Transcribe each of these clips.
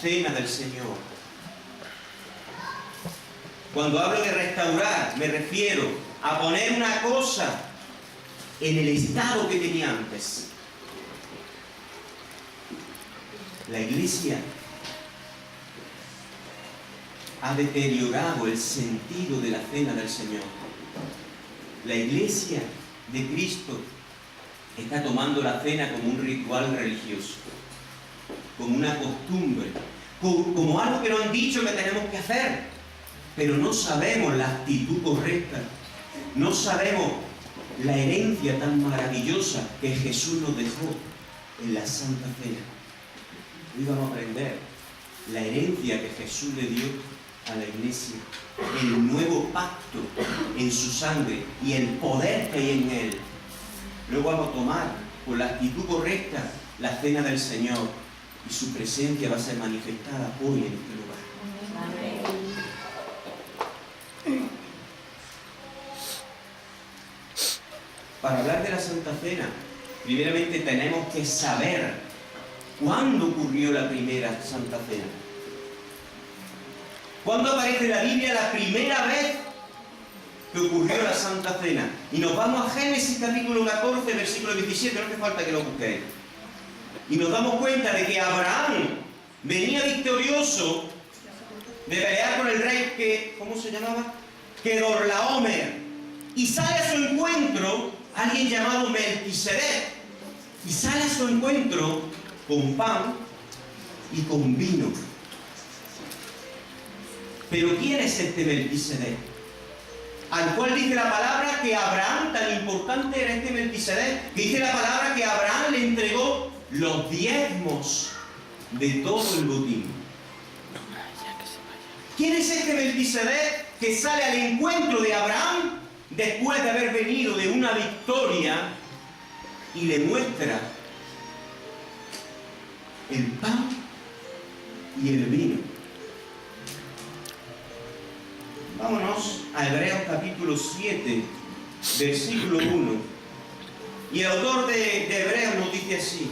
Cena del Señor. Cuando hablo de restaurar, me refiero a poner una cosa en el estado que tenía antes. La Iglesia ha deteriorado el sentido de la Cena del Señor. La Iglesia de Cristo está tomando la cena como un ritual religioso, como una costumbre, como algo que nos han dicho que tenemos que hacer, pero no sabemos la actitud correcta, no sabemos la herencia tan maravillosa que Jesús nos dejó en la Santa Cena. Hoy vamos a aprender la herencia que Jesús le dio a la Iglesia, el nuevo pacto en su sangre y el poder que hay en él. Luego vamos a tomar con la actitud correcta la cena del Señor, y su presencia va a ser manifestada hoy en este lugar. Amén. Para hablar de la Santa Cena, primeramente tenemos que saber cuándo ocurrió la primera Santa Cena. ¿Cuándo aparece en la Biblia la primera vez que ocurrió la Santa Cena? Y nos vamos a Génesis capítulo 14, versículo 17, no hace falta que lo busquéis. Y nos damos cuenta de que Abraham venía victorioso de pelear con el rey que, ¿cómo se llamaba? Kedorlaomer. Y sale a su encuentro alguien llamado Melquisedec. Y sale a su encuentro con pan y con vino. Pero ¿quién es este Melquisedec? Al cual dice la palabra que Abraham, tan importante era este Melquisedec, que dice la palabra que Abraham le entregó los diezmos de todo el botín. ¿Quién es este Melquisedec que sale al encuentro de Abraham después de haber venido de una victoria y le muestra el pan y el vino? Vámonos a Hebreos capítulo 7, versículo 1. Y el autor de Hebreos nos dice así: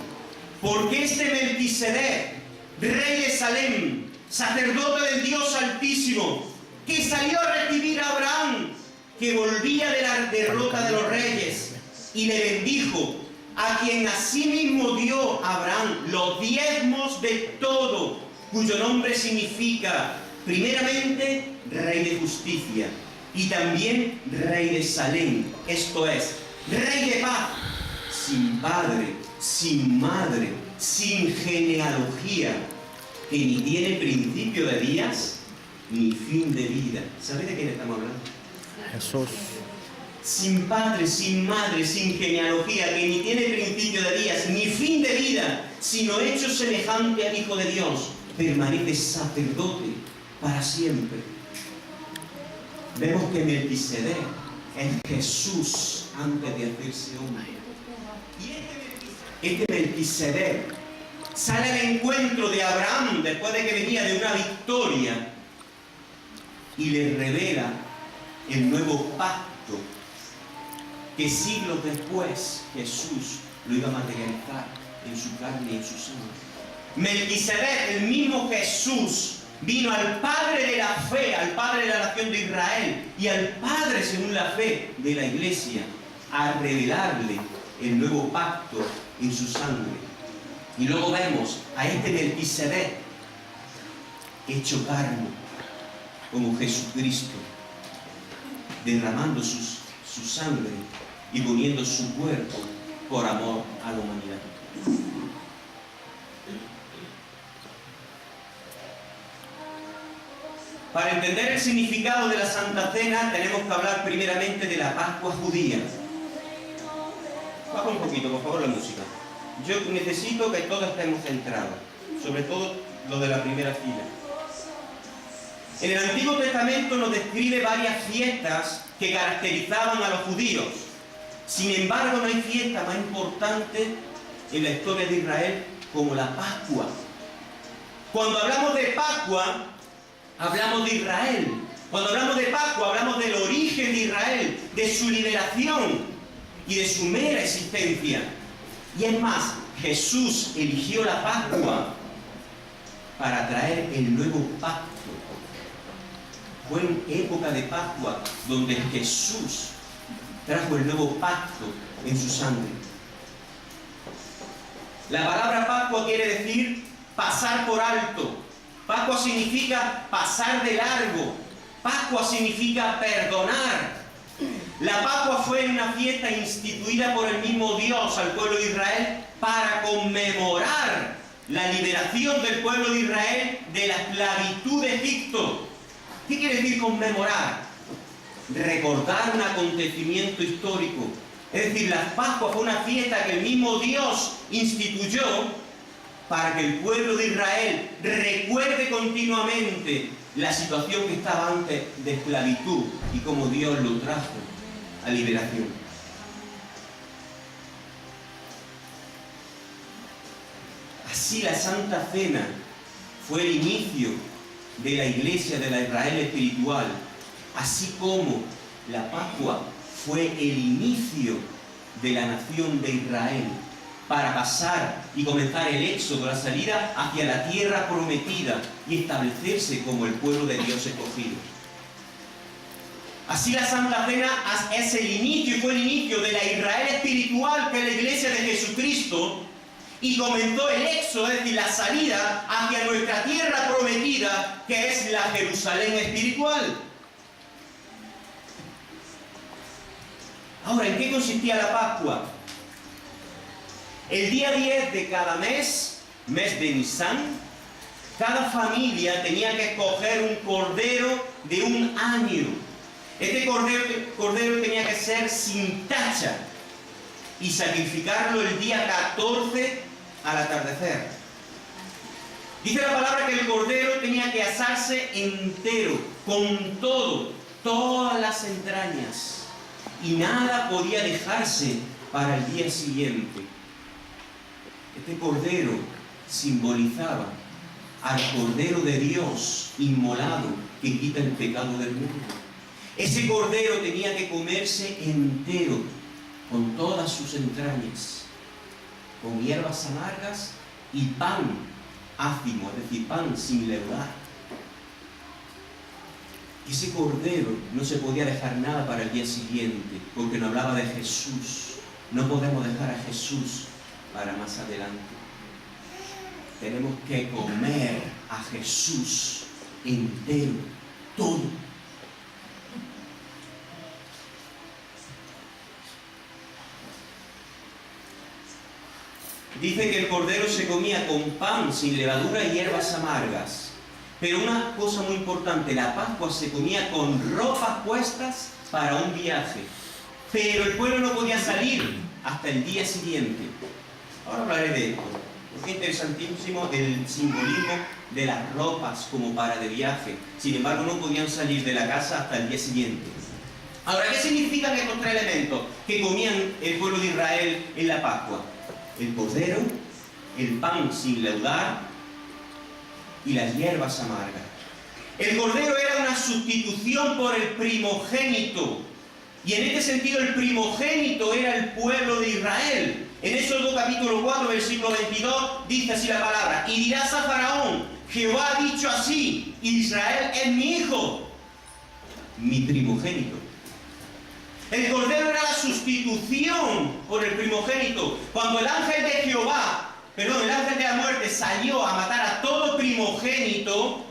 porque este Melquisedec, rey de Salem, sacerdote del Dios Altísimo, que salió a recibir a Abraham, que volvía de la derrota de los reyes, y le bendijo, a quien asimismo dio a Abraham los diezmos de todo, cuyo nombre significa, primeramente, Rey de Justicia, y también Rey de Salem, esto es, Rey de paz, sin padre, sin madre, sin genealogía, que ni tiene principio de días, ni fin de vida. ¿Sabéis de quién estamos hablando? Jesús. Sin padre, sin madre, sin genealogía, que ni tiene principio de días, ni fin de vida, sino hecho semejante al Hijo de Dios, permanece sacerdote para siempre. Vemos que Melquisedec es Jesús antes de hacerse hombre. Y este Melquisedec sale al encuentro de Abraham después de que venía de una victoria y le revela el nuevo pacto que siglos después Jesús lo iba a materializar en su carne y en su sangre. Melquisedec, el mismo Jesús, vino al Padre de la fe, al Padre de la nación de Israel y al Padre, según la fe, de la Iglesia, a revelarle el nuevo pacto en su sangre. Y luego vemos a este Melquisedec hecho carne, como Jesucristo, derramando su sangre y poniendo su cuerpo por amor a la humanidad. Para entender el significado de la Santa Cena tenemos que hablar primeramente de la Pascua judía. Baja un poquito, por favor, la música. Yo necesito que todos estemos centrados, sobre todo los de la primera fila. En el Antiguo Testamento nos describe varias fiestas que caracterizaban a los judíos. Sin embargo, no hay fiesta más importante en la historia de Israel como la Pascua. Cuando hablamos de Pascua, hablamos de Israel. Cuando hablamos de Pascua, hablamos del origen de Israel, de su liberación y de su mera existencia. Y es más, Jesús eligió la Pascua para traer el nuevo pacto. Fue en época de Pascua donde Jesús trajo el nuevo pacto en su sangre. La palabra Pascua quiere decir pasar por alto. Pascua significa pasar de largo. Pascua significa perdonar. La Pascua fue una fiesta instituida por el mismo Dios al pueblo de Israel para conmemorar la liberación del pueblo de Israel de la esclavitud de Egipto. ¿Qué quiere decir conmemorar? Recordar un acontecimiento histórico. Es decir, la Pascua fue una fiesta que el mismo Dios instituyó para que el pueblo de Israel recuerde continuamente la situación que estaba antes de esclavitud y cómo Dios lo trajo a liberación. Así la Santa Cena fue el inicio de la iglesia de la Israel espiritual, así como la Pascua fue el inicio de la nación de Israel para pasar y comenzar el éxodo, la salida hacia la tierra prometida y establecerse como el pueblo de Dios escogido. Así la Santa Cena es el inicio y fue el inicio de la Israel espiritual, que es la iglesia de Jesucristo, y comenzó el éxodo, es decir, la salida hacia nuestra tierra prometida, que es la Jerusalén espiritual. Ahora, ¿en qué consistía la Pascua? El día 10 de cada mes de Nisan, cada familia tenía que escoger un cordero de un año. Este cordero tenía que ser sin tacha y sacrificarlo el día 14 al atardecer. Dice la palabra que el cordero tenía que asarse entero, con todas las entrañas, y nada podía dejarse para el día siguiente. Este cordero simbolizaba al Cordero de Dios inmolado que quita el pecado del mundo. Ese cordero tenía que comerse entero, con todas sus entrañas, con hierbas amargas y pan ácimo, es decir, pan sin leudar. Ese cordero no se podía dejar nada para el día siguiente, porque no hablaba de Jesús. No podemos dejar a Jesús para más adelante. Tenemos que comer a Jesús entero, todo. Dice que el cordero se comía con pan sin levadura y hierbas amargas. Pero una cosa muy importante, la Pascua se comía con ropas puestas para un viaje. Pero el pueblo no podía salir hasta el día siguiente. Ahora hablaré de esto, porque es interesantísimo el simbolismo de las ropas como para de viaje. Sin embargo, no podían salir de la casa hasta el día siguiente. Ahora, ¿qué significan estos tres elementos que comían el pueblo de Israel en la Pascua? El cordero, el pan sin leudar y las hierbas amargas. El cordero era una sustitución por el primogénito. Y en este sentido el primogénito era el pueblo de Israel. En Éxodo capítulo 4, versículo 22, dice así la palabra: y dirás a Faraón, Jehová ha dicho así, Israel es mi hijo, mi primogénito. El cordero era la sustitución por el primogénito. Cuando el ángel de el ángel de la muerte salió a matar a todo primogénito,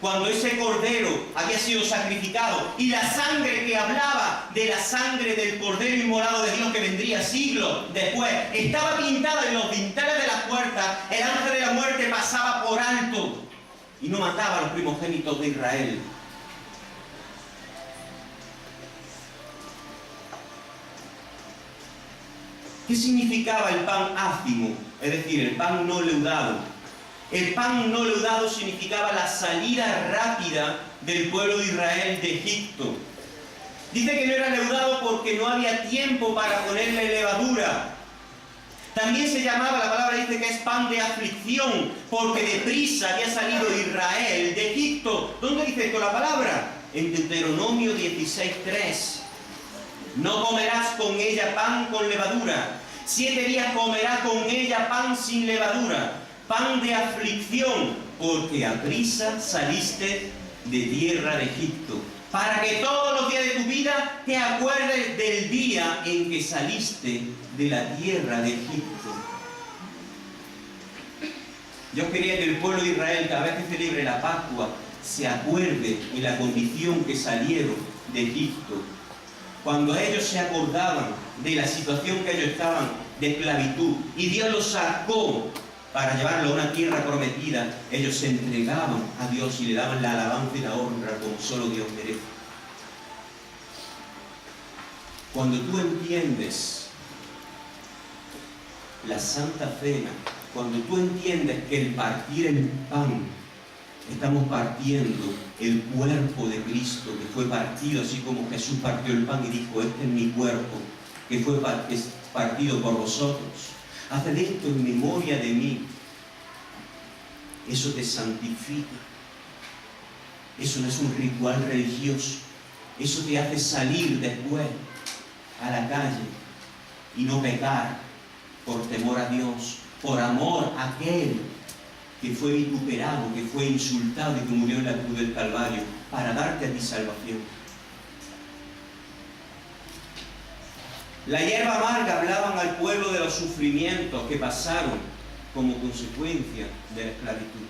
cuando ese cordero había sido sacrificado y la sangre que hablaba de la sangre del cordero inmolado de Dios que vendría siglos después estaba pintada en los dinteles de las puertas, el ángel de la muerte pasaba por alto y no mataba a los primogénitos de Israel. ¿Qué significaba el pan ácimo? Es decir, el pan no leudado. El pan no leudado significaba la salida rápida del pueblo de Israel de Egipto. Dice que no era leudado porque no había tiempo para ponerle levadura. También se llamaba, la palabra dice que es pan de aflicción, porque deprisa había salido Israel de Egipto. ¿Dónde dice esto la palabra? En Deuteronomio 16:3. No comerás con ella pan con levadura. 7 días comerás con ella pan sin levadura. Pan de aflicción, porque aprisa saliste de tierra de Egipto. Para que todos los días de tu vida te acuerdes del día en que saliste de la tierra de Egipto. Yo quería que el pueblo de Israel, cada vez que celebre la Pascua, se acuerde en la condición que salieron de Egipto. Cuando ellos se acordaban de la situación que ellos estaban de esclavitud y Dios los sacó para llevarlo a una tierra prometida, ellos se entregaban a Dios y le daban la alabanza y la honra como solo Dios merece. Cuando tú entiendes la Santa Cena, cuando tú entiendes que el partir el pan, estamos partiendo el cuerpo de Cristo que fue partido, así como Jesús partió el pan y dijo, este es mi cuerpo, que fue partido por vosotros. Haced esto en memoria de mí. Eso te santifica. Eso no es un ritual religioso. Eso te hace salir después a la calle y no pecar por temor a Dios, por amor a aquel que fue vituperado, que fue insultado y que murió en la cruz del Calvario para darte a ti salvación. La hierba amarga hablaban al pueblo de los sufrimientos que pasaron como consecuencia de la esclavitud.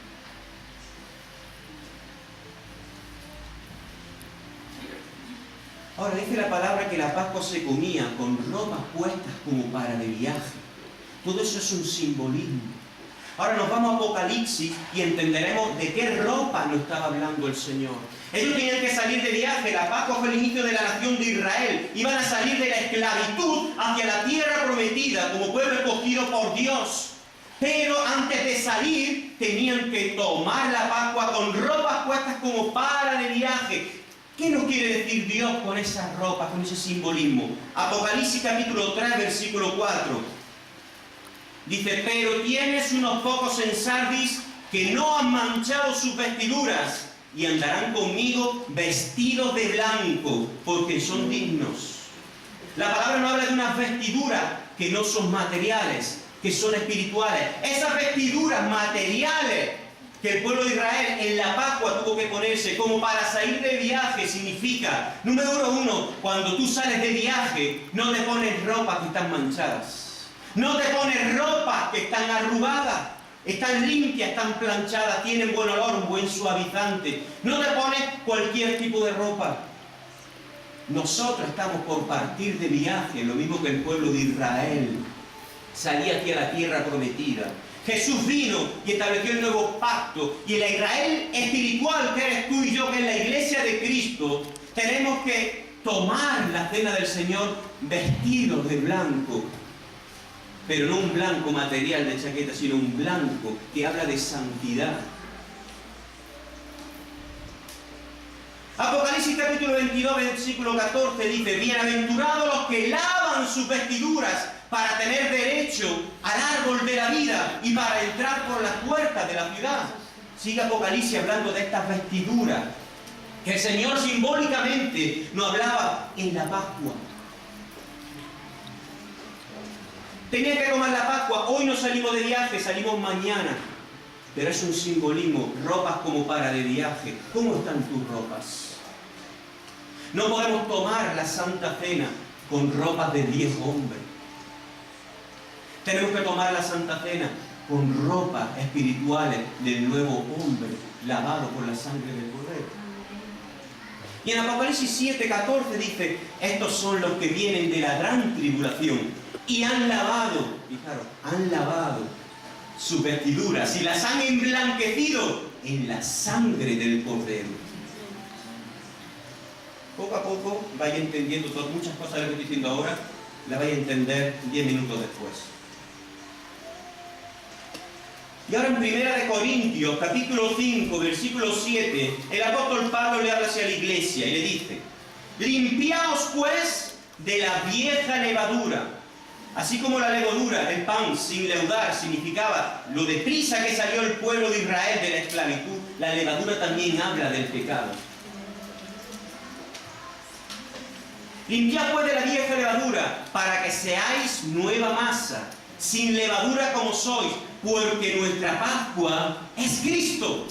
Ahora dice la palabra que la Pascua se comía con ropas puestas como para de viaje. Todo eso es un simbolismo. Ahora nos vamos a Apocalipsis y entenderemos de qué ropa nos estaba hablando el Señor. Ellos tenían que salir de viaje. La Pascua fue el inicio de la nación de Israel. Iban a salir de la esclavitud hacia la tierra prometida como pueblo escogido por Dios. Pero antes de salir tenían que tomar la Pascua con ropas puestas como para de viaje. ¿Qué nos quiere decir Dios con esas ropas, con ese simbolismo? Apocalipsis capítulo 3, versículo 4. Dice, pero tienes unos pocos en Sardis que no han manchado sus vestiduras y andarán conmigo vestidos de blanco, porque son dignos. La palabra no habla de unas vestiduras que no son materiales, que son espirituales. Esas vestiduras materiales que el pueblo de Israel en la Pascua tuvo que ponerse como para salir de viaje significa, número 1, cuando tú sales de viaje no te pones ropas que están manchadas. No te pones ropas que están arrugadas, están limpias, están planchadas, tienen buen olor, un buen suavizante. No te pones cualquier tipo de ropa. Nosotros estamos por partir de viaje, lo mismo que el pueblo de Israel. Salía hacia la tierra prometida. Jesús vino y estableció el nuevo pacto. Y en la Israel espiritual que eres tú y yo, que es la iglesia de Cristo, tenemos que tomar la cena del Señor vestidos de blanco. Pero no un blanco material de chaqueta, sino un blanco que habla de santidad. Apocalipsis capítulo 22, versículo 14 dice, bienaventurados los que lavan sus vestiduras para tener derecho al árbol de la vida y para entrar por las puertas de la ciudad. Sigue Apocalipsis hablando de estas vestiduras que el Señor simbólicamente nos hablaba en la Pascua. Tenían que tomar la Pascua. Hoy no salimos de viaje, salimos mañana. Pero es un simbolismo. Ropas como para de viaje. ¿Cómo están tus ropas? No podemos tomar la Santa Cena con ropas de viejo hombre. Tenemos que tomar la Santa Cena con ropas espirituales del nuevo hombre, lavado por la sangre del Cordero. Y en Apocalipsis 7:14 dice, estos son los que vienen de la gran tribulación y han lavado, fijaros, han lavado sus vestiduras y las han emblanquecido en la sangre del Cordero. Poco a poco vaya entendiendo muchas cosas que le estoy diciendo ahora, las vaya a entender 10 minutos después. Y ahora en 1 Corintios, capítulo 5, versículo 7, el apóstol Pablo le habla hacia la iglesia y le dice, limpiaos pues de la vieja levadura Así como la levadura, el pan sin leudar, significaba lo deprisa que salió el pueblo de Israel de la esclavitud, la levadura también habla del pecado. Limpiad pues de la vieja levadura, para que seáis nueva masa, sin levadura como sois, porque nuestra Pascua es Cristo.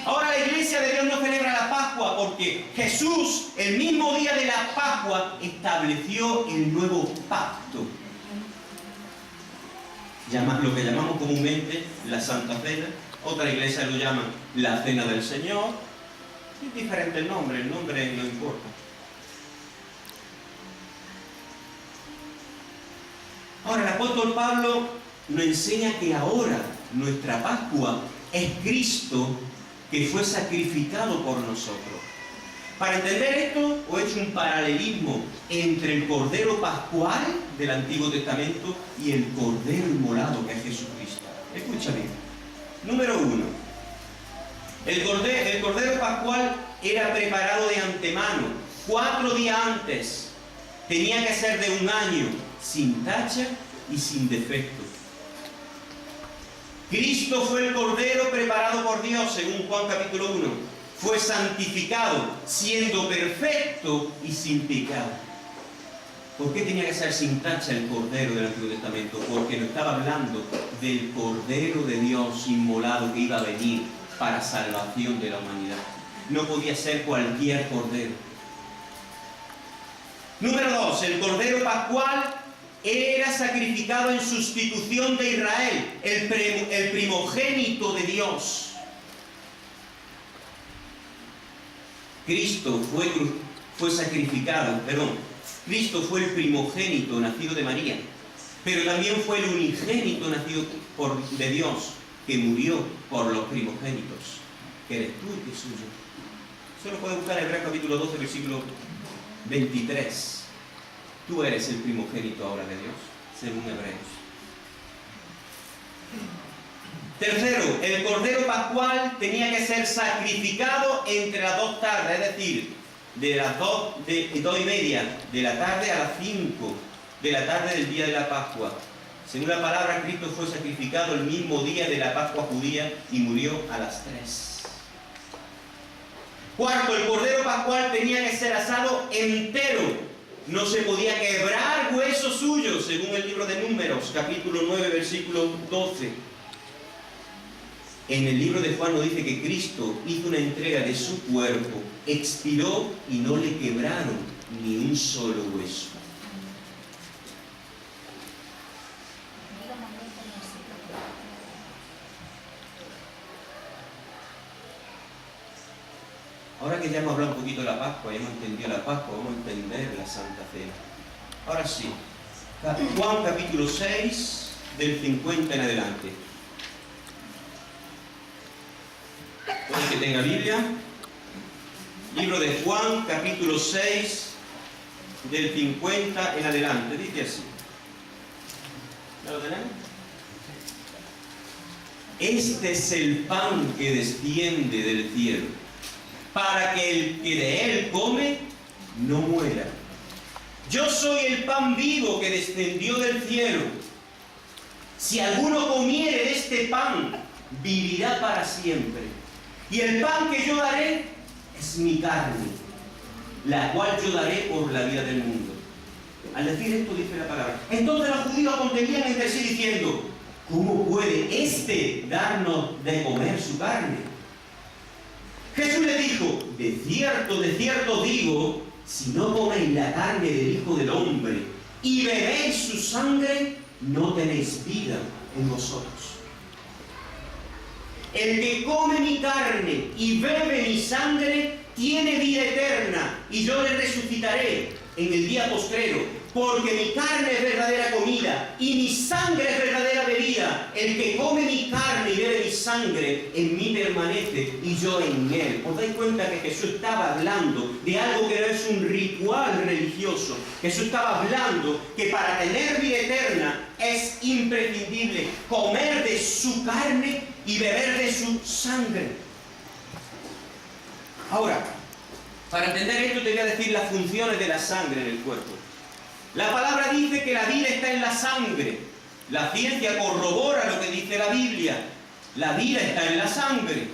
Ahora la iglesia de Dios no celebra la Pascua porque Jesús, el mismo día de la Pascua, estableció el nuevo pacto. Lo que llamamos comúnmente la Santa Cena, otra iglesia lo llaman la Cena del Señor. Es diferente el nombre no importa. Ahora el apóstol Pablo nos enseña que ahora nuestra Pascua es Cristo que fue sacrificado por nosotros. Para entender esto, os he hecho un paralelismo entre el Cordero Pascual del Antiguo Testamento y el Cordero Inmolado, que es Jesucristo. Escucha bien. Número 1. El Cordero Pascual era preparado de antemano, 4 días antes. Tenía que ser de 1 año, sin tacha y sin defecto. Cristo fue el Cordero preparado por Dios, según Juan capítulo 1. Fue santificado, siendo perfecto y sin pecado. ¿Por qué tenía que ser sin tacha el Cordero del Antiguo Testamento? Porque nos estaba hablando del Cordero de Dios inmolado que iba a venir para salvación de la humanidad. No podía ser cualquier Cordero. Número 2. El Cordero Pascual era sacrificado en sustitución de Israel, el primogénito de Dios. Cristo fue sacrificado, Cristo fue el primogénito nacido de María, pero también fue el unigénito nacido de Dios, que murió por los primogénitos, que eres tú y que soy yo. Solo puedes buscar en Hebreos capítulo 12, versículo 23. Tú eres el primogénito ahora de Dios, según Hebreos. Tercero, el Cordero Pascual tenía que ser sacrificado entre las 2 tardes, es decir, de las 2:30 de la tarde a las 5 de la tarde del día de la Pascua. Según la palabra, Cristo fue sacrificado el mismo día de la Pascua judía y murió a las 3. Cuarto, el Cordero Pascual tenía que ser asado entero. No se podía quebrar hueso suyo, según el libro de Números, capítulo 9, versículo 12. En el libro de Juan nos dice que Cristo hizo una entrega de su cuerpo, expiró y no le quebraron ni un solo hueso. Ahora que ya hemos hablado un poquito de la Pascua, ya hemos entendido la Pascua, vamos a entender la Santa Cena. Ahora sí, Juan capítulo 6, del 50 en adelante. El que tenga Biblia, libro de Juan, capítulo 6, del 50 en adelante, dice así. ¿Ya lo tenemos? Este es el pan que desciende del cielo, para que el que de él come no muera. Yo soy el pan vivo que descendió del cielo. Si alguno comiere de este pan, vivirá para siempre. Y el pan que yo daré es mi carne, la cual yo daré por la vida del mundo. Al decir esto dice la palabra. Entonces los judíos contendían entre sí diciendo: ¿cómo puede éste darnos de comer su carne? Jesús le dijo: de cierto digo, si no coméis la carne del Hijo del Hombre y bebéis su sangre, no tenéis vida en vosotros. El que come mi carne y bebe mi sangre tiene vida eterna, y yo le resucitaré en el día postrero, porque mi carne es verdadera comida y mi sangre es verdadera bebida. El que come mi carne y bebe mi sangre en mí permanece y yo en él. ¿Os dais cuenta que Jesús estaba hablando de algo que no es un ritual religioso? Jesús estaba hablando que para tener vida eterna es imprescindible comer de su carne y beber de su sangre. Ahora, para entender esto te voy a decir las funciones de la sangre en el cuerpo. La palabra dice que la vida está en la sangre. La ciencia corrobora lo que dice la Biblia. La vida está en la sangre.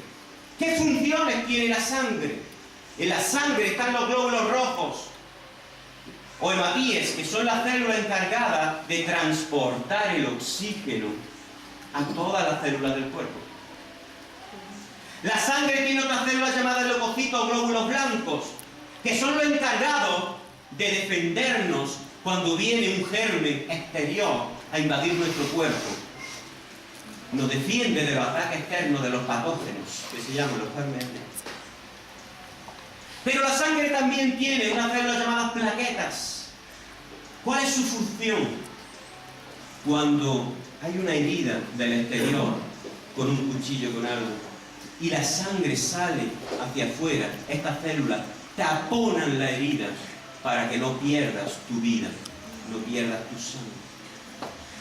¿Qué funciones tiene la sangre? En la sangre están los glóbulos rojos o hematíes, que son las células encargadas de transportar el oxígeno a todas las células del cuerpo. La sangre tiene otras células llamadas leucocitos o glóbulos blancos, que son los encargados de defendernos cuando viene un germen exterior a invadir nuestro cuerpo. Nos defiende de los ataques externos de los patógenos, que se llaman los gérmenes. Pero la sangre también tiene unas células llamadas plaquetas. ¿Cuál es su función? Cuando hay una herida del exterior con un cuchillo, con algo, y la sangre sale hacia afuera, estas células taponan la herida para que no pierdas tu vida, no pierdas tu sangre.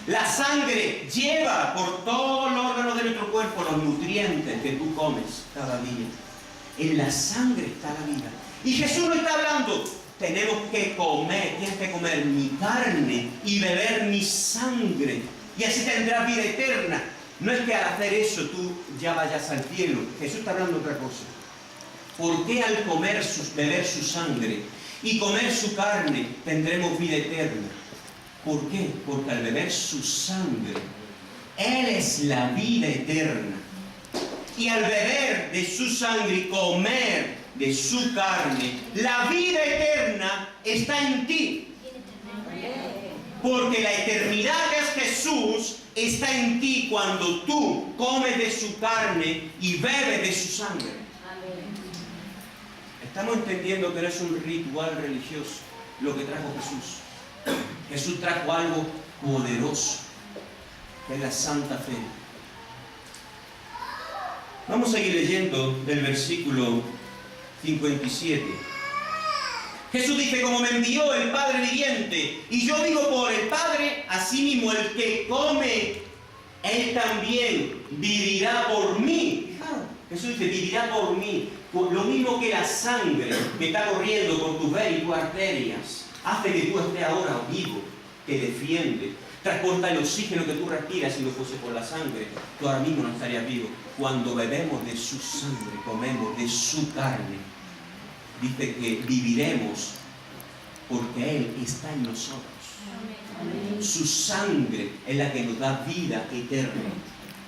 La sangre lleva por todos los órganos de nuestro cuerpo los nutrientes que tú comes cada día. En la sangre está la vida. Y Jesús no está hablando, tenemos que comer, tienes que comer mi carne y beber mi sangre, y así tendrás vida eterna. No es que al hacer eso tú ya vayas al cielo. Jesús está hablando de otra cosa. ¿Por qué al beber su sangre y comer su carne tendremos vida eterna? ¿Por qué? Porque al beber su sangre, Él es la vida eterna. Y al beber de su sangre y comer de su carne, la vida eterna está en ti. Porque la eternidad que es Jesús está en ti cuando tú comes de su carne y bebes de su sangre. Estamos entendiendo que no es un ritual religioso lo que trajo Jesús. Jesús trajo algo poderoso, que es la santa fe. Vamos a seguir leyendo del versículo 57. Jesús dice, como me envió el Padre viviente, y yo vivo por el Padre, asimismo el que come, él también vivirá por mí. Jesús dice, vivirá por mí. Lo mismo que la sangre que está corriendo por tus venas y tus arterias hace que tú estés ahora vivo, te defiende, transporta el oxígeno que tú respiras. Si no fuese por la sangre, tú ahora mismo no estarías vivo. Cuando bebemos de su sangre, comemos de su carne, dice que viviremos porque Él está en nosotros. Amén. Su sangre es la que nos da vida eterna,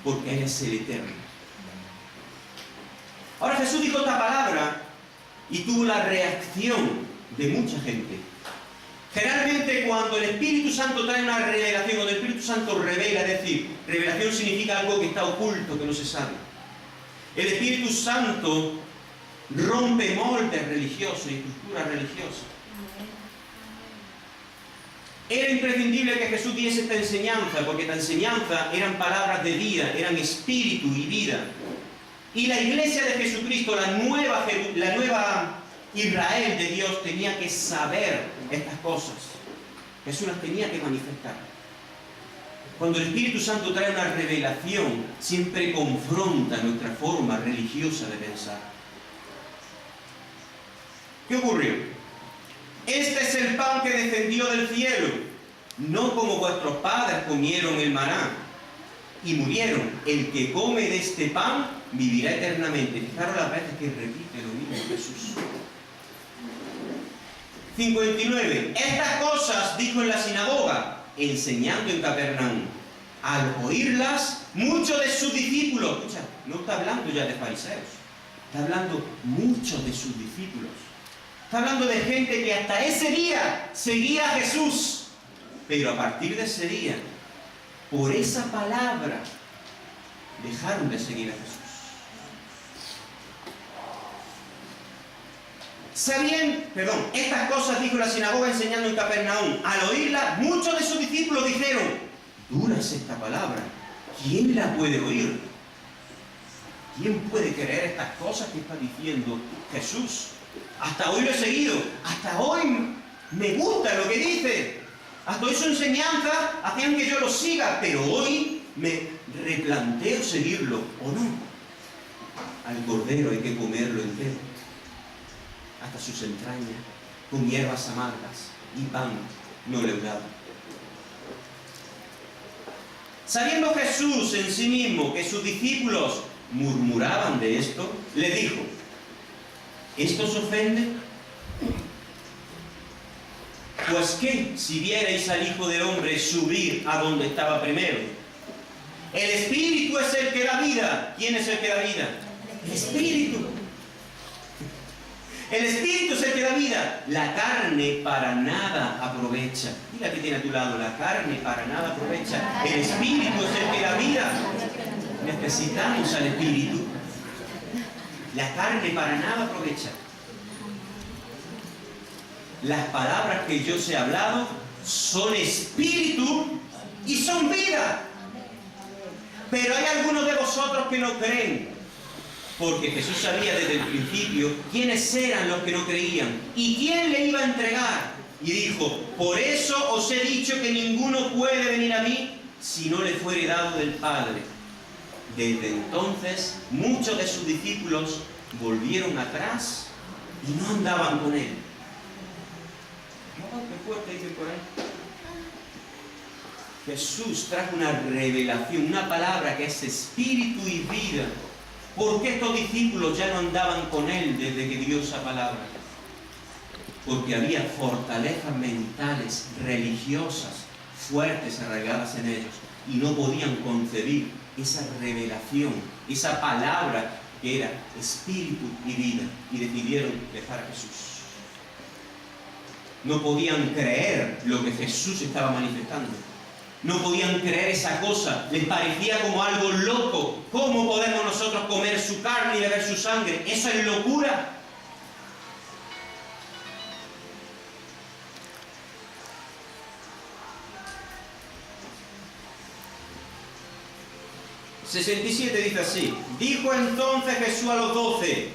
porque Él es el eterno. Ahora Jesús dijo esta palabra y tuvo la reacción de mucha gente. Generalmente cuando el Espíritu Santo trae una revelación, cuando el Espíritu Santo revela, es decir, revelación significa algo que está oculto, que no se sabe. El Espíritu Santo rompe moldes religiosos y estructuras religiosas. Era imprescindible que Jesús diese esta enseñanza, porque esta enseñanza eran palabras de vida, eran espíritu y vida. Y la iglesia de Jesucristo, la nueva Israel de Dios, tenía que saber estas cosas. Jesús las tenía que manifestar. Cuando el Espíritu Santo trae una revelación, siempre confronta nuestra forma religiosa de pensar. ¿Qué ocurrió? Este es el pan que descendió del cielo, no como vuestros padres comieron el maná y murieron. El que come de este pan vivirá eternamente. Fijaros las veces que repite lo mismo Jesús. 59. Estas cosas dijo en la sinagoga, enseñando en Capernaum. Al oírlas, muchos de sus discípulos, escucha, no está hablando ya de fariseos, está hablando muchos de sus discípulos. Está hablando de gente que hasta ese día seguía a Jesús. Pero a partir de ese día, por esa palabra, dejaron de seguir a Jesús. Estas cosas dijo la sinagoga enseñando en Capernaum. Al oírla, muchos de sus discípulos dijeron, dura es esta palabra, ¿quién la puede oír? ¿Quién puede creer estas cosas que está diciendo Jesús? Hasta hoy lo he seguido, hasta hoy me gusta lo que dice, hasta hoy su enseñanza hacían que yo lo siga, pero hoy me replanteo seguirlo o no. Al cordero hay que comerlo entero, hasta sus entrañas, con hierbas amargas y pan, no leudado. Sabiendo Jesús en sí mismo que sus discípulos murmuraban de esto, le dijo: ¿esto os ofende? Pues qué si vierais al Hijo del Hombre subir a donde estaba primero. El Espíritu es el que da vida. ¿Quién es el que da vida? El Espíritu. El Espíritu es el que da vida. La carne para nada aprovecha. Mira que tiene a tu lado: la carne para nada aprovecha. El Espíritu es el que da vida. Necesitamos al Espíritu. La carne para nada aprovecha. Las palabras que yo os he hablado son espíritu y son vida. Pero hay algunos de vosotros que no creen, porque Jesús sabía desde el principio quiénes eran los que no creían y quién le iba a entregar. Y dijo: por eso os he dicho que ninguno puede venir a mí si no le fuere dado del Padre. Desde entonces muchos de sus discípulos volvieron atrás y no andaban con él. Qué fuerte dicen por ahí. Jesús trajo una revelación, una palabra que es espíritu y vida. ¿Por qué estos discípulos ya no andaban con él desde que dio esa palabra? Porque había fortalezas mentales, religiosas, fuertes arraigadas en ellos, y no podían concebir esa revelación, esa palabra que era espíritu y vida, y decidieron dejar a Jesús. No podían creer lo que Jesús estaba manifestando. No podían creer esa cosa. Les parecía como algo loco. ¿Cómo podemos nosotros comer su carne y beber su sangre? Eso es locura. ...67 dice así: dijo entonces Jesús a los 12.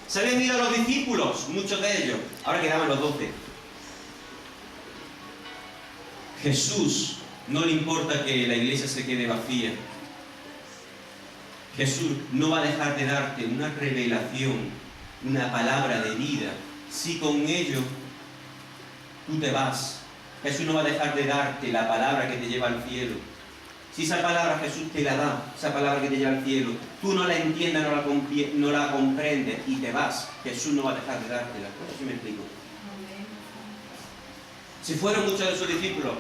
Se habían ido los discípulos, muchos de ellos. Ahora quedaban los 12. Jesús no le importa que la iglesia se quede vacía. Jesús no va a dejar de darte una revelación, una palabra de vida, si con ello tú te vas. Jesús no va a dejar de darte la palabra que te lleva al cielo. Si esa palabra Jesús te la da, esa palabra que te lleva al cielo, tú no la entiendes, no la comprendes y te vas, Jesús no va a dejar de dártela. ¿Por qué me explico? Si fueron muchos de sus discípulos,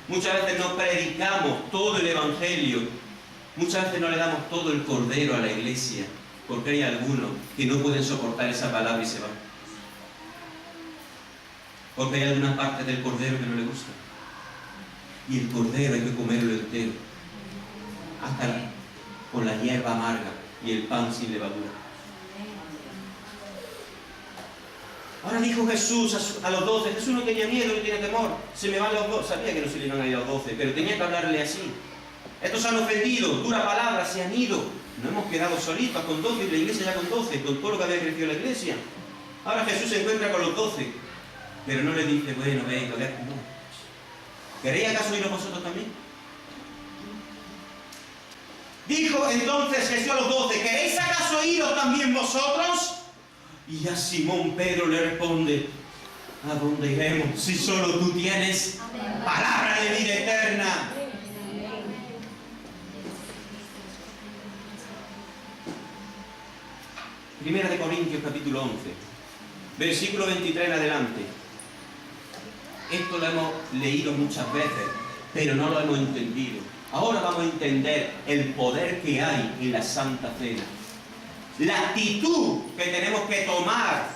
muchas veces no predicamos todo el Evangelio, muchas veces no le damos todo el cordero a la iglesia, porque hay algunos que no pueden soportar esa palabra y se van. Porque hay algunas partes del cordero que no le gustan. Y el cordero hay que comerlo entero, hasta con la hierba amarga y el pan sin levadura. Ahora dijo Jesús a los 12, Jesús no tenía miedo, no tenía temor. Se me van los 12, sabía que no se le iban a ir los 12, pero tenía que hablarle así. Estos se han ofendido, dura palabra, se han ido. No hemos quedado solitos con 12 y la iglesia ya con 12, con todo lo que había crecido la iglesia. Ahora Jesús se encuentra con los 12, pero no le dice: bueno, venga, no. ¿Queréis acaso iros vosotros también? Dijo entonces Jesús a los 12, ¿queréis acaso iros también vosotros? Y a Simón Pedro le responde: ¿a dónde iremos si solo tú tienes palabra de vida eterna? Primera de Corintios capítulo 11, versículo 23 en adelante. Esto lo hemos leído muchas veces, pero no lo hemos entendido. Ahora vamos a entender el poder que hay en la Santa Cena. La actitud que tenemos que tomar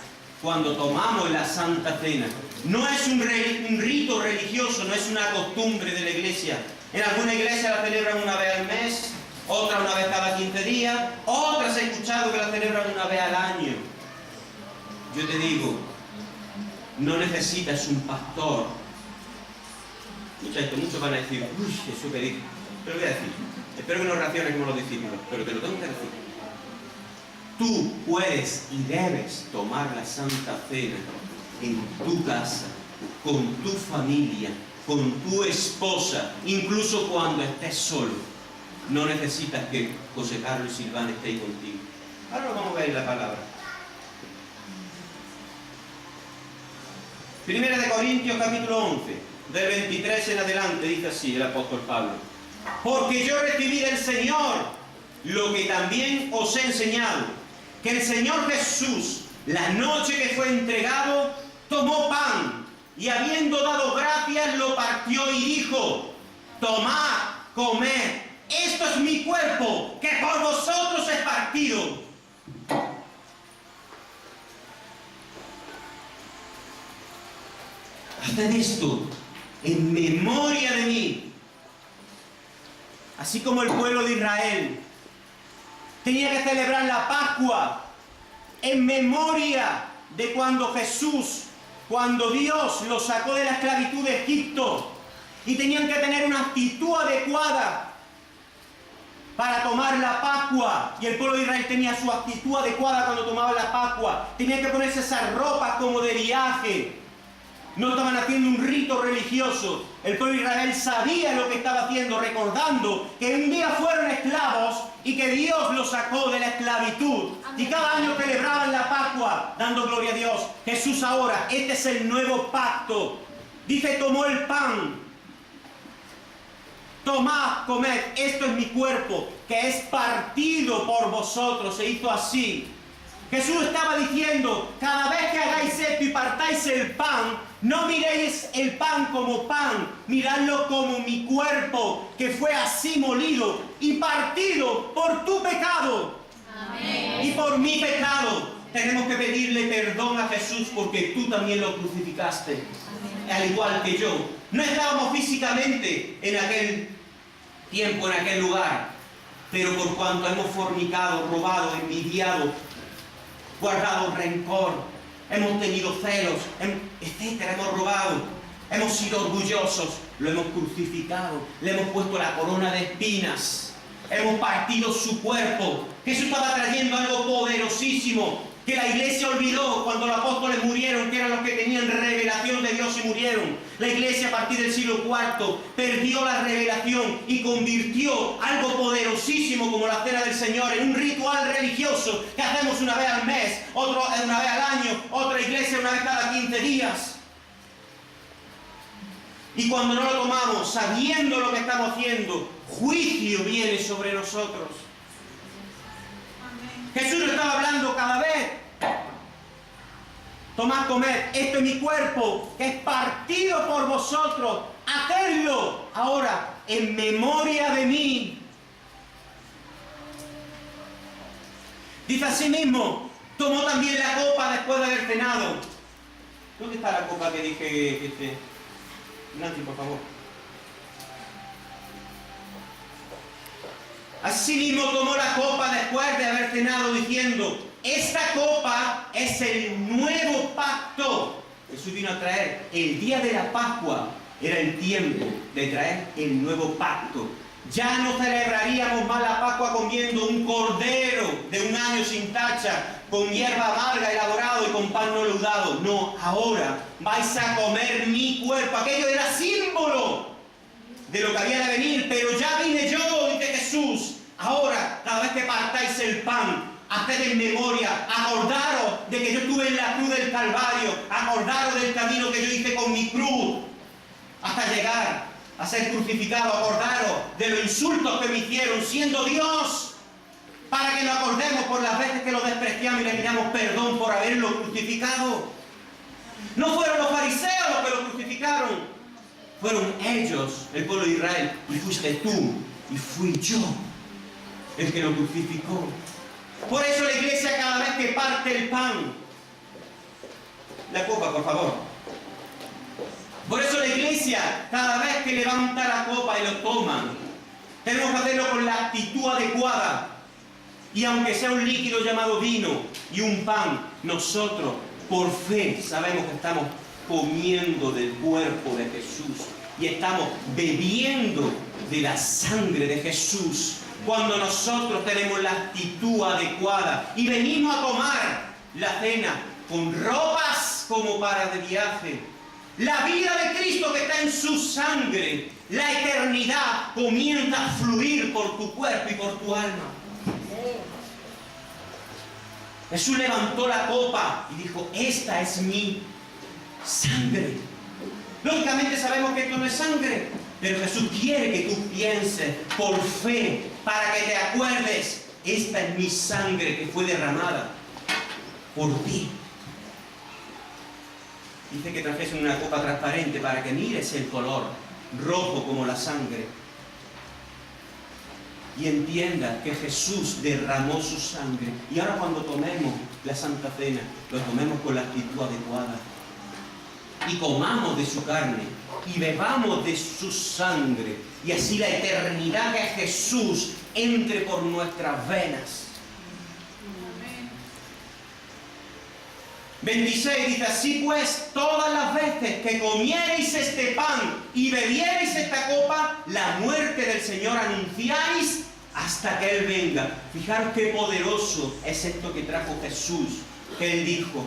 cuando tomamos la Santa Cena. No es un rito religioso, no es una costumbre de la iglesia. En alguna iglesia la celebran una vez al mes, otra una vez cada 15 días, otras he escuchado que la celebran una vez al año. Yo te digo, no necesitas un pastor. Escucha esto, muchos van a decir: uy, Jesús que dijo. Pero voy a decir, espero que no reacciones como los discípulos, pero te lo tengo que decir. Tú puedes y debes tomar la Santa Cena en tu casa, con tu familia, con tu esposa, incluso cuando estés solo. No necesitas que José Carlos y Silvana estén contigo. Ahora lo vamos a ver en la palabra. Primera de Corintios capítulo 11. del 23 en adelante, dice así el apóstol Pablo: porque yo recibí del Señor lo que también os he enseñado, que el Señor Jesús, la noche que fue entregado, tomó pan, y habiendo dado gracias, lo partió y dijo: tomad, comed, esto es mi cuerpo, que por vosotros es partido. Haced esto en memoria de mí. Así como el pueblo de Israel tenía que celebrar la Pascua en memoria de cuando Dios los sacó de la esclavitud de Egipto, y tenían que tener una actitud adecuada para tomar la Pascua, y el pueblo de Israel tenía su actitud adecuada cuando tomaba la Pascua. Tenían que ponerse esas ropas como de viaje. No estaban haciendo un rito religioso. El pueblo de Israel sabía lo que estaba haciendo, recordando que un día fueron esclavos y que Dios los sacó de la esclavitud. Y cada año celebraban la Pascua, dando gloria a Dios. Jesús ahora, este es el nuevo pacto. Dice: tomó el pan. Tomad, comed, esto es mi cuerpo, que es partido por vosotros. Se hizo así. Jesús estaba diciendo: cada vez que hagáis esto y partáis el pan, no miréis el pan como pan, miradlo como mi cuerpo, que fue así molido y partido por tu pecado. Amén. Y por mi pecado. Tenemos que pedirle perdón a Jesús, porque tú también lo crucificaste. Amén. Al igual que yo. No estábamos físicamente en aquel tiempo, en aquel lugar, pero por cuanto hemos fornicado, robado, envidiado, guardado rencor, hemos tenido celos, etcétera, hemos robado, hemos sido orgullosos, lo hemos crucificado, le hemos puesto la corona de espinas, hemos partido su cuerpo. Jesús estaba trayendo algo poderosísimo que la iglesia olvidó cuando los apóstoles murieron, que eran los que tenían revelación de Dios y murieron. La iglesia a partir del siglo IV perdió la revelación y convirtió algo poderosísimo como la cena del Señor en un ritual religioso que hacemos una vez al mes, otro una vez al año, otra iglesia una vez cada 15 días. Y cuando no lo tomamos, sabiendo lo que estamos haciendo, juicio viene sobre nosotros. Jesús lo estaba hablando cada vez. Tomad, comed, esto es mi cuerpo, que es partido por vosotros. Hacedlo ahora en memoria de mí. Dice así mismo: tomó también la copa después de haber cenado. ¿Dónde está la copa que dije? Nancy, por favor. Asimismo tomó la copa después de haber cenado, diciendo: esta copa es el nuevo pacto. Jesús vino a traer el día de la Pascua, era el tiempo de traer el nuevo pacto. Ya no celebraríamos más la Pascua comiendo un cordero de un año sin tacha, con hierba amarga elaborado y con pan no leudado. No, ahora vais a comer mi cuerpo. Aquello era símbolo de lo que había de venir, pero ya vine yo, dice Jesús. Ahora, cada vez que partáis el pan, haced en memoria, acordaros de que yo estuve en la cruz del Calvario, acordaros del camino que yo hice con mi cruz, hasta llegar a ser crucificado, acordaros de los insultos que me hicieron, siendo Dios, para que nos acordemos por las veces que lo despreciamos y le pidamos perdón por haberlo crucificado. No fueron los fariseos los que lo crucificaron, fueron ellos, el pueblo de Israel, y fuiste tú, y fui yo el que lo crucificó. Por eso la iglesia, cada vez que parte el pan, la copa, por favor. Por eso la iglesia, cada vez que levanta la copa y lo toman, tenemos que hacerlo con la actitud adecuada. Y aunque sea un líquido llamado vino y un pan, nosotros, por fe, sabemos que estamos comiendo del cuerpo de Jesús y estamos bebiendo de la sangre de Jesús. Cuando nosotros tenemos la actitud adecuada y venimos a tomar la cena con ropas como para de viaje, la vida de Cristo que está en su sangre, la eternidad comienza a fluir por tu cuerpo y por tu alma. Jesús levantó la copa y dijo: esta es mi sangre. Lógicamente sabemos que esto no es sangre, pero Jesús quiere que tú pienses por fe, para que te acuerdes, esta es mi sangre que fue derramada por ti. Dice que trajes en una copa transparente para que mires el color, rojo como la sangre, y entiendas que Jesús derramó su sangre. Y ahora cuando tomemos la Santa Cena, lo tomemos con la actitud adecuada. Y comamos de su carne, y bebamos de su sangre, y así la eternidad que es Jesús entre por nuestras venas. 26 dice, así pues, todas las veces que comiereis este pan y bebiereis esta copa, la muerte del Señor anunciáis hasta que Él venga. Fijaros qué poderoso es esto que trajo Jesús, que Él dijo,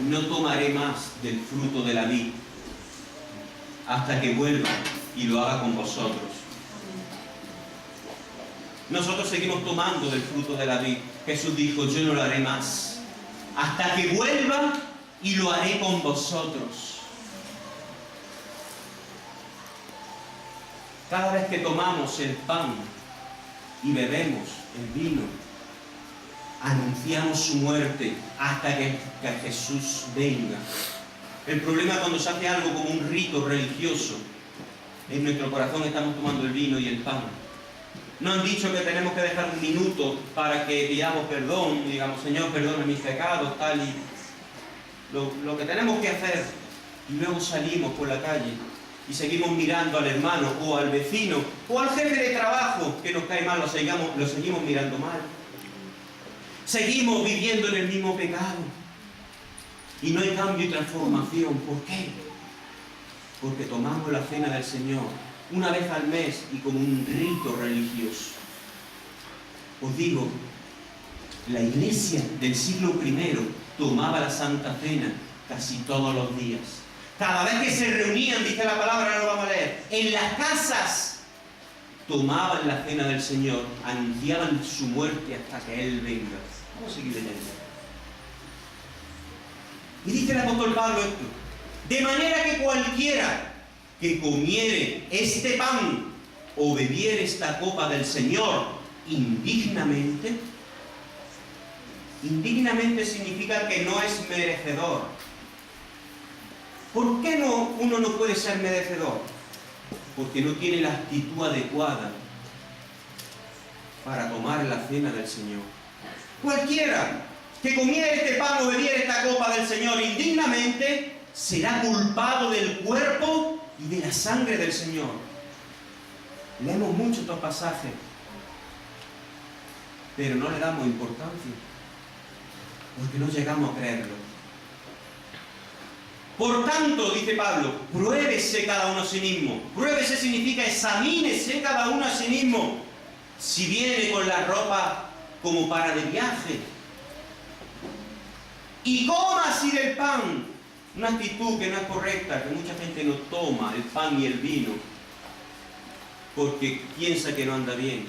no tomaré más del fruto de la vid hasta que vuelva y lo haga con vosotros. Nosotros seguimos tomando del fruto de la vid. Jesús dijo, yo no lo haré más hasta que vuelva y lo haré con vosotros. Cada vez que tomamos el pan y bebemos el vino, anunciamos su muerte hasta que Jesús venga. El problema cuando se hace algo como un rito religioso, en nuestro corazón estamos tomando el vino y el pan. No han dicho que tenemos que dejar un minuto para que pidamos perdón, digamos, Señor, perdona mis pecados, tal y lo que tenemos que hacer. Y luego salimos por la calle y seguimos mirando al hermano o al vecino o al jefe de trabajo que nos cae mal, lo seguimos mirando mal. Seguimos viviendo en el mismo pecado. Y no hay cambio y transformación. ¿Por qué? Porque tomamos la cena del Señor una vez al mes y como un rito religioso. Os digo, la iglesia del siglo I tomaba la Santa Cena casi todos los días. Cada vez que se reunían, dice la palabra, no lo vamos a leer, en las casas tomaban la cena del Señor, anunciaban su muerte hasta que Él venga. Vamos a seguir leyendo. Y dice el apóstol Pablo esto, de manera que cualquiera que comiere este pan o bebiere esta copa del Señor indignamente, indignamente significa que no es merecedor. ¿Por qué uno no puede ser merecedor? Porque no tiene la actitud adecuada para tomar la cena del Señor. Cualquiera que comiera este pan o bebiera esta copa del Señor indignamente será culpado del cuerpo y de la sangre del Señor. Leemos mucho estos pasajes, pero no le damos importancia, porque no llegamos a creerlo. Por tanto, dice Pablo, pruébese cada uno a sí mismo. Pruébese significa examínese cada uno a sí mismo. Si viene con la ropa como para de viaje, y coma así del pan. Una actitud que no es correcta, que mucha gente no toma el pan y el vino porque piensa que no anda bien.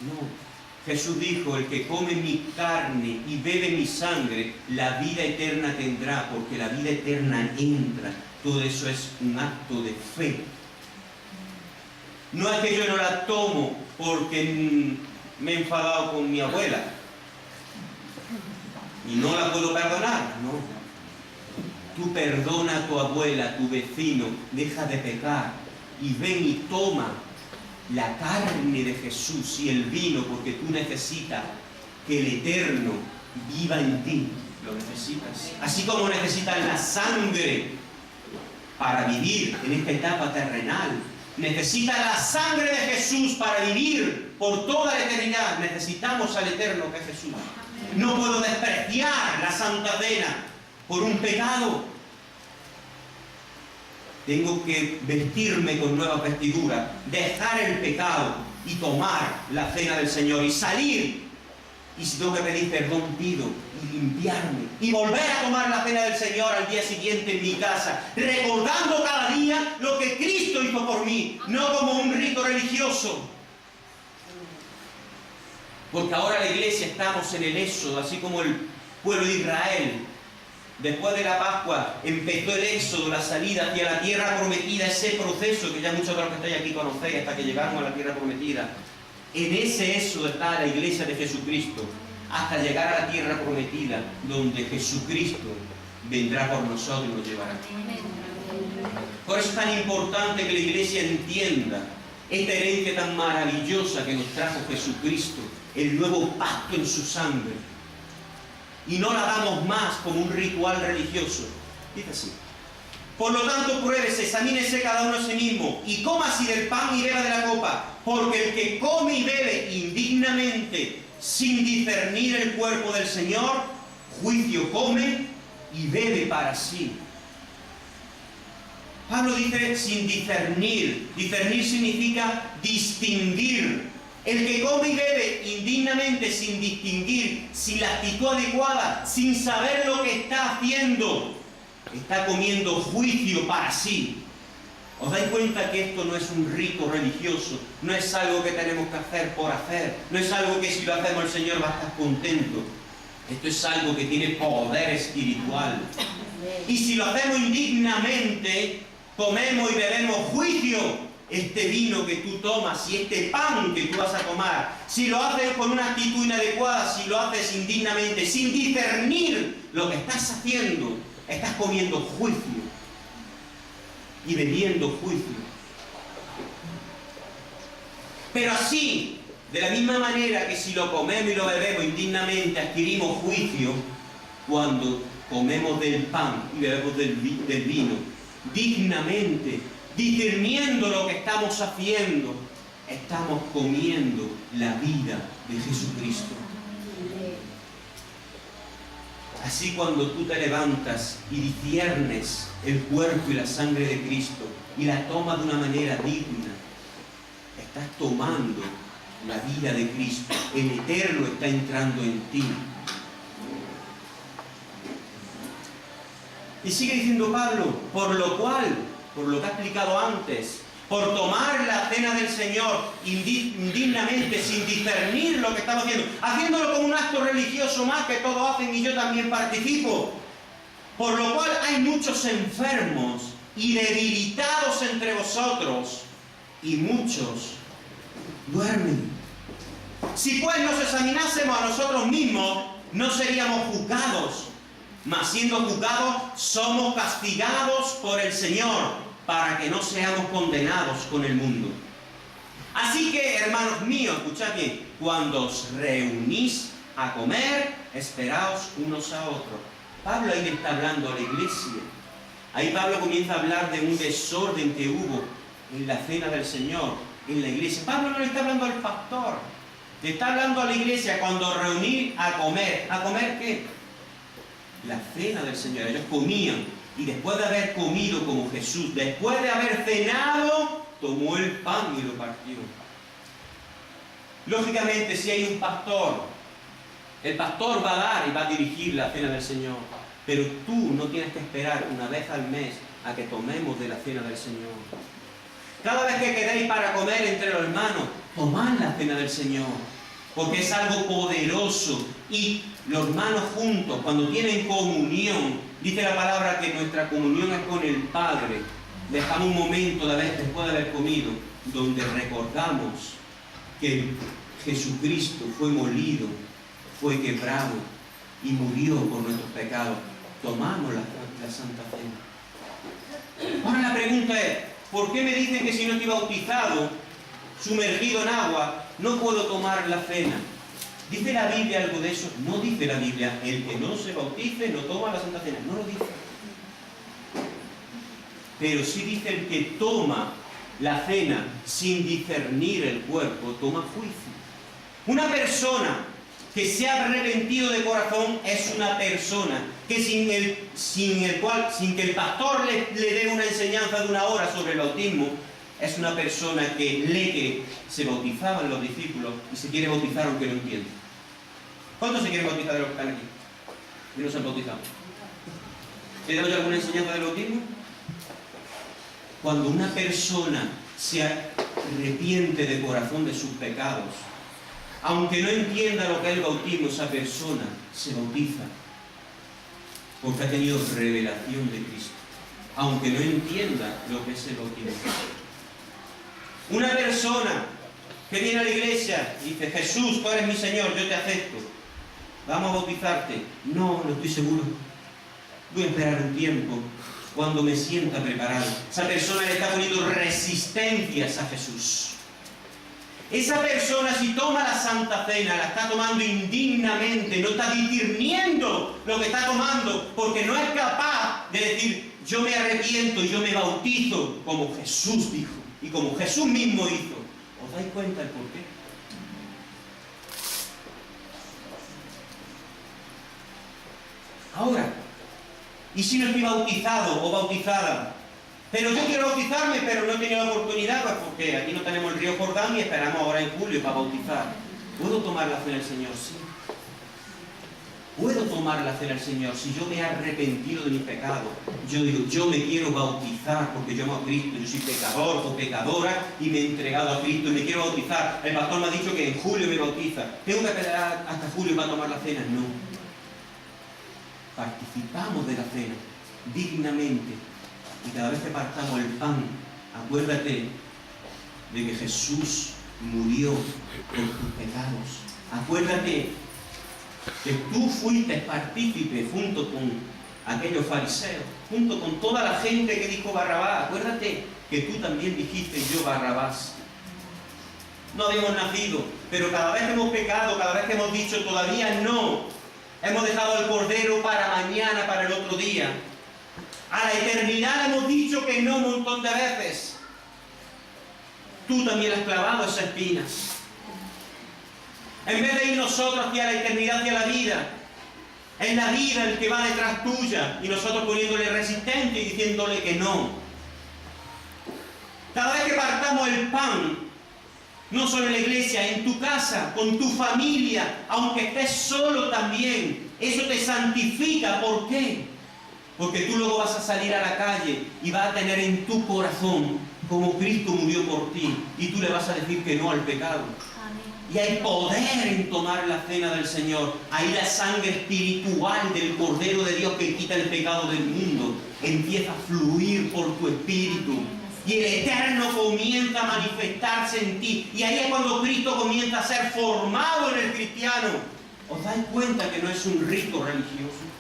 No. Jesús dijo, el que come mi carne y bebe mi sangre, la vida eterna tendrá, porque la vida eterna entra. Todo eso es un acto de fe. No es que yo no la tomo porque me he enfadado con mi abuela y no la puedo perdonar, no. Tú perdona a tu abuela, a tu vecino, deja de pecar y ven y toma la carne de Jesús y el vino, porque tú necesitas que el Eterno viva en ti. Lo necesitas. Así como necesitas la sangre para vivir en esta etapa terrenal. Necesitas la sangre de Jesús para vivir por toda la eternidad. Necesitamos al Eterno que es Jesús. No puedo despreciar la Santa Cena por un pecado. Tengo que vestirme con nuevas vestiduras, dejar el pecado y tomar la cena del Señor y salir. Y si tengo que pedir perdón, pido y limpiarme y volver a tomar la cena del Señor al día siguiente en mi casa, recordando cada día lo que Cristo hizo por mí, no como un rito religioso. Porque ahora la iglesia estamos en el éxodo, así como el pueblo de Israel Después de la Pascua empezó el éxodo, la salida hacia la tierra prometida, ese proceso que ya muchos de los que estáis aquí conocéis hasta que llegamos a la tierra prometida. En ese éxodo está la iglesia de Jesucristo, hasta llegar a la tierra prometida, donde Jesucristo vendrá por nosotros y nos llevará. Por eso es tan importante que la iglesia entienda esta herencia tan maravillosa que nos trajo Jesucristo, el nuevo pacto en su sangre. Y no la damos más como un ritual religioso. Dice así: por lo tanto, pruébese, examínese cada uno a sí mismo, y coma así del pan y beba de la copa, porque el que come y bebe indignamente, sin discernir el cuerpo del Señor, juicio come y bebe para sí. Pablo dice sin discernir. Discernir significa distinguir. El que come y bebe indignamente, sin distinguir, sin la actitud adecuada, sin saber lo que está haciendo, está comiendo juicio para sí. ¿Os dais cuenta que esto no es un rito religioso? No es algo que tenemos que hacer por hacer. No es algo que si lo hacemos el Señor va a estar contento. Esto es algo que tiene poder espiritual. Y si lo hacemos indignamente, comemos y bebemos juicio. Este vino que tú tomas y este pan que tú vas a tomar, si lo haces con una actitud inadecuada, si lo haces indignamente, sin discernir lo que estás haciendo, estás comiendo juicio y bebiendo juicio. Pero así, de la misma manera que si lo comemos y lo bebemos indignamente, adquirimos juicio, cuando comemos del pan y bebemos del vino dignamente, discerniendo lo que estamos haciendo, estamos comiendo la vida de Jesucristo. Así, cuando tú te levantas y disciernes el cuerpo y la sangre de Cristo y la tomas de una manera digna, estás tomando la vida de Cristo. El Eterno está entrando en ti. Y sigue diciendo Pablo, por lo que ha explicado antes, por tomar la cena del Señor indignamente, sin discernir lo que estamos haciendo, haciéndolo como un acto religioso más que todos hacen y yo también participo. Por lo cual hay muchos enfermos y debilitados entre vosotros, y muchos duermen. Si pues nos examinásemos a nosotros mismos, no seríamos juzgados, mas siendo juzgados, somos castigados por el Señor, para que no seamos condenados con el mundo. Así que, hermanos míos, escuchad bien, cuando os reunís a comer, esperaos unos a otros. Pablo ahí le está hablando a la iglesia. Ahí Pablo comienza a hablar de un desorden que hubo en la cena del Señor, en la iglesia. Pablo no le está hablando al pastor, le está hablando a la iglesia cuando reunir a comer. ¿A comer qué? La cena del Señor. Ellos comían, y después de haber comido como Jesús, después de haber cenado, tomó el pan y lo partió. Lógicamente, si hay un pastor, el pastor va a dar y va a dirigir la cena del Señor, pero tú no tienes que esperar una vez al mes a que tomemos de la cena del Señor. Cada vez que quedéis para comer entre los hermanos, tomad la cena del Señor, porque es algo poderoso. Y los hermanos juntos, cuando tienen comunión, dice la palabra que nuestra comunión es con el Padre. Dejamos un momento después de haber comido, donde recordamos que Jesucristo fue molido, fue quebrado y murió por nuestros pecados. Tomamos la Santa Cena. Ahora la pregunta es, ¿por qué me dicen que si no estoy bautizado, sumergido en agua, no puedo tomar la cena? ¿Dice la Biblia algo de eso? No dice la Biblia, el que no se bautice no toma la Santa Cena. No lo dice. Pero sí dice el que toma la cena sin discernir el cuerpo, toma juicio. Una persona que se ha arrepentido de corazón es una persona que sin que el pastor le dé una enseñanza de una hora sobre el bautismo, es una persona que lee que se bautizaban los discípulos y se quiere bautizar aunque no entiende. ¿Cuántos se quieren bautizar de los que están aquí? Y no se han bautizado. ¿Le doy alguna enseñanza del bautismo? Cuando una persona se arrepiente de corazón de sus pecados, aunque no entienda lo que es el bautismo, esa persona se bautiza. porque ha tenido revelación de Cristo, aunque no entienda lo que es el bautismo. Una persona que viene a la iglesia y dice: Jesús, tú eres mi Señor, yo te acepto, vamos a bautizarte. No, no estoy seguro. Voy a esperar un tiempo cuando me sienta preparado. Esa persona le está poniendo resistencias a Jesús. Esa persona, si toma la Santa Cena, la está tomando indignamente, no está discerniendo lo que está tomando, porque no es capaz de decir: yo me arrepiento y yo me bautizo, como Jesús dijo y como Jesús mismo hizo. ¿Os dais cuenta el por qué? Ahora, ¿y si no estoy bautizado o bautizada? Pero yo quiero bautizarme, pero no he tenido la oportunidad, pues porque aquí no tenemos el río Jordán y esperamos ahora en julio para bautizar. ¿Puedo tomar la cena del Señor? Sí. ¿Puedo tomar la cena del Señor si yo me he arrepentido de mis pecados? Yo digo: yo me quiero bautizar porque yo amo a Cristo, yo soy pecador o pecadora y me he entregado a Cristo y me quiero bautizar. El pastor me ha dicho que en julio me bautiza. ¿Tengo que esperar hasta julio para tomar la cena? No. Participamos de la cena dignamente. Y cada vez que partamos el pan, acuérdate de que Jesús murió por tus pecados. Acuérdate que tú fuiste partícipe junto con aquellos fariseos, junto con toda la gente que dijo Barrabás. Acuérdate que tú también dijiste: yo Barrabás. No habíamos nacido, pero cada vez que hemos pecado, cada vez que hemos dicho todavía no, hemos dejado el cordero para mañana, para el otro día. A la eternidad hemos dicho que no un montón de veces. Tú también has clavado esas espinas. En vez de ir nosotros hacia la eternidad, hacia la vida, es la vida el que va detrás tuya y nosotros poniéndole resistencia y diciéndole que no. Cada vez que partamos el pan, no solo en la iglesia, en tu casa, con tu familia, aunque estés solo también, eso te santifica. ¿Por qué? Porque tú luego vas a salir a la calle y vas a tener en tu corazón como Cristo murió por ti, y tú le vas a decir que no al pecado. Amén. Y hay poder en tomar la cena del Señor. Ahí la sangre espiritual del Cordero de Dios que quita el pecado del mundo empieza a fluir por tu espíritu. Y el Eterno comienza a manifestarse en ti. Y ahí es cuando Cristo comienza a ser formado en el cristiano. ¿Os dais cuenta que no es un rito religioso?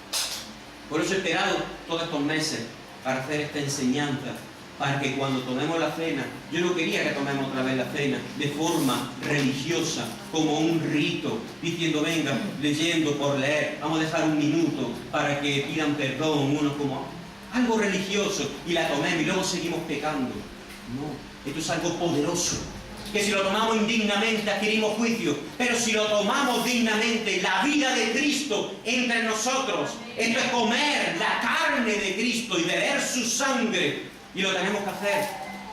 Por eso he esperado todos estos meses para hacer esta enseñanza, para que cuando tomemos la cena, yo no quería que tomemos otra vez la cena de forma religiosa, como un rito, diciendo: venga, leyendo por leer, vamos a dejar un minuto para que pidan perdón, uno como algo religioso, y la tomemos y luego seguimos pecando. No, esto es algo poderoso, que si lo tomamos indignamente adquirimos juicio, pero si lo tomamos dignamente, la vida de Cristo entra en nosotros. Esto es comer la carne de Cristo y beber su sangre, y lo tenemos que hacer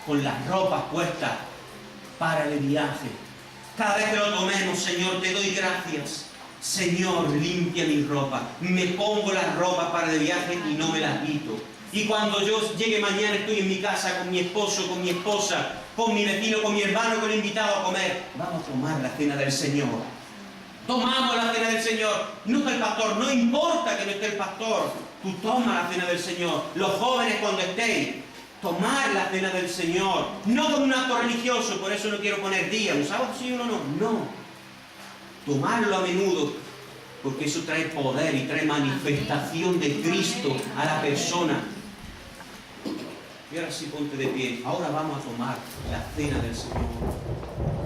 con las ropas puestas para el viaje. Cada vez que lo tomemos: Señor, te doy gracias. Señor, limpia mi ropa. Me pongo las ropas para el viaje y no me las quito. Y cuando yo llegue mañana, estoy en mi casa con mi esposo, con mi esposa, con mi vecino, con mi hermano, con el invitado a comer. Vamos a tomar la cena del Señor. Tomamos la cena del Señor. No está el pastor, no importa que no esté el pastor. Tú toma la cena del Señor. Los jóvenes, cuando estéis, tomar la cena del Señor. No como un acto religioso, por eso no quiero poner día. ¿Un sábado sí, uno no? No. Tomarlo a menudo, porque eso trae poder y trae manifestación de Cristo a la persona. Y ahora sí, ponte de pie. Ahora vamos a tomar la cena del Señor.